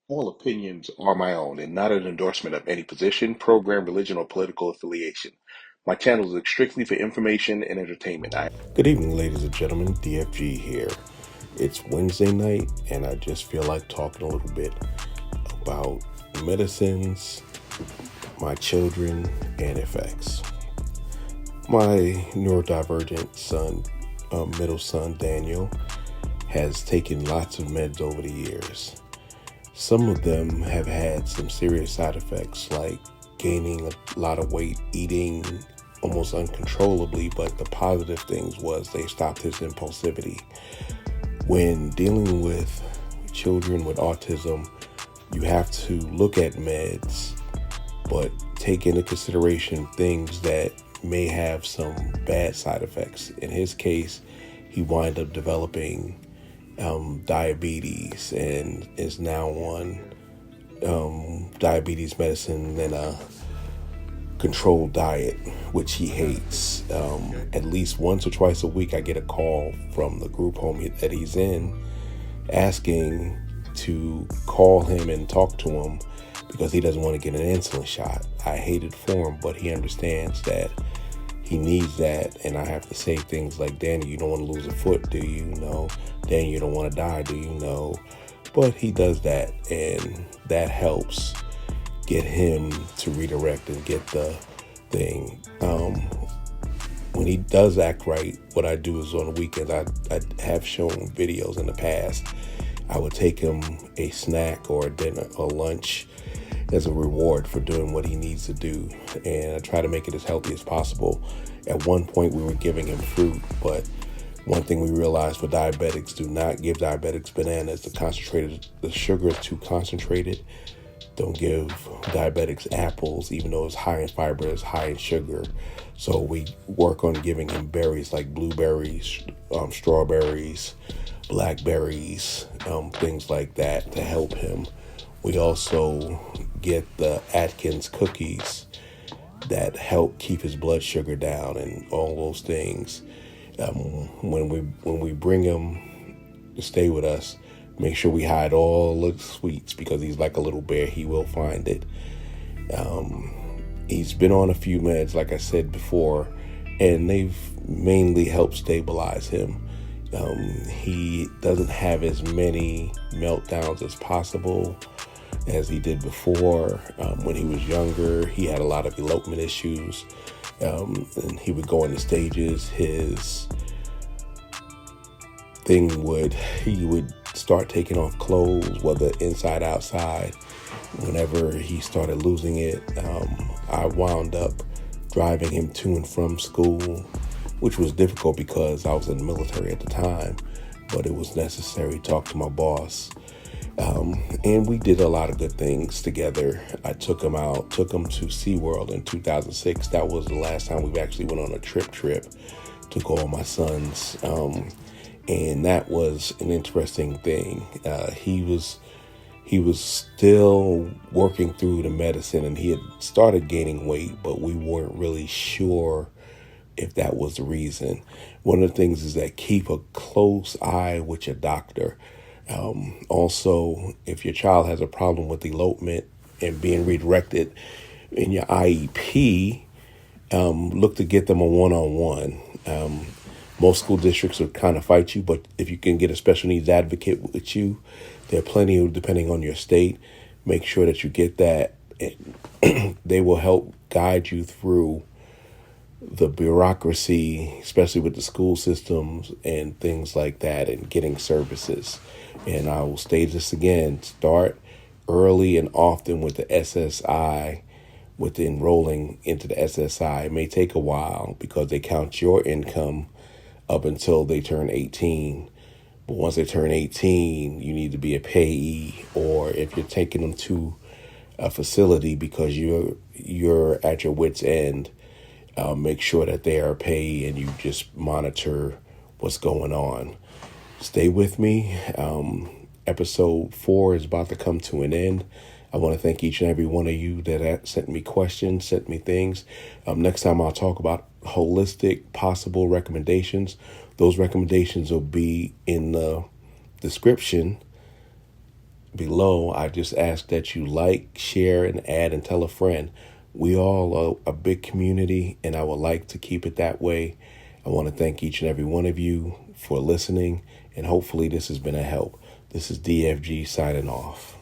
All opinions are my own and not an endorsement of any position, program, religion, or political affiliation. My channel is strictly for information and entertainment. Good evening, ladies and gentlemen. DFG here. It's Wednesday night, and I just feel like talking a little bit about medicines, my children, and effects. My neurodivergent son, middle son, Daniel, has taken lots of meds over the years. Some of them have had some serious side effects, like gaining a lot of weight, eating almost uncontrollably, but the positive things was they stopped his impulsivity. When dealing with children with autism, you have to look at meds, but take into consideration things that may have some bad side effects. In his case, he wound up developing diabetes and is now on diabetes medicine and a controlled diet, which he hates. At least once or twice a week, I get a call from the group home that he's in asking to call him and talk to him because he doesn't want to get an insulin shot. I hate it for him, but he understands that he needs that, and I have to say things like, Danny, you don't want to lose a foot, do you? No. Danny, you don't want to die, do you? No. But he does that, and that helps get him to redirect and get the thing. When he does act right, what I do is on the weekends, I have shown videos in the past. I would take him a snack or a dinner or lunch as a reward for doing what he needs to do, and I try to make it as healthy as possible. At one point, we were giving him fruit, but one thing we realized for diabetics, do not give diabetics bananas. The sugar is too concentrated. Don't give diabetics apples, even though it's high in fiber, it's high in sugar. So we work on giving him berries like blueberries, strawberries, blackberries, things like that to help him. We also get the Atkins cookies that help keep his blood sugar down and all those things. When we bring him to stay with us, make sure we hide all the sweets because he's like a little bear. He will find it. He's been on a few meds, like I said before, and they've mainly helped stabilize him. He doesn't have as many meltdowns as possible as he did before. When he was younger, he had a lot of elopement issues, and he would go into stages. His thing he would start taking off clothes, whether inside, outside. Whenever he started losing it, I wound up driving him to and from school, which was difficult because I was in the military at the time, but it was necessary to talk to my boss. And we did a lot of good things together. I took him to SeaWorld in 2006. That was the last time we actually went on a trip. Took all my sons. And that was an interesting thing. He was still working through the medicine, and he had started gaining weight, but we weren't really sure if that was the reason. One of the things is that keep a close eye with your doctor. Also, if your child has a problem with elopement and being redirected in your IEP, look to get them a one-on-one. Most school districts would kind of fight you, but if you can get a special needs advocate with you, there are plenty of, depending on your state, make sure that you get that. They will help guide you through the bureaucracy, especially with the school systems and things like that, and getting services. And I will state this again, start early and often with the SSI, with enrolling into the SSI. It may take a while because they count your income up until they turn 18. But once they turn 18, you need to be a payee, or if you're taking them to a facility because you're at your wit's end, make sure that they are a payee and you just monitor what's going on. Stay with me. Episode 4 is about to come to an end. I want to thank each and every one of you that sent me questions, sent me things. Next time I'll talk about holistic possible recommendations. Those recommendations will be in the description below. I just ask that you like, share, and add and tell a friend. We all are a big community, and I would like to keep it that way. I want to thank each and every one of you for listening, and hopefully this has been a help. This is DFG signing off.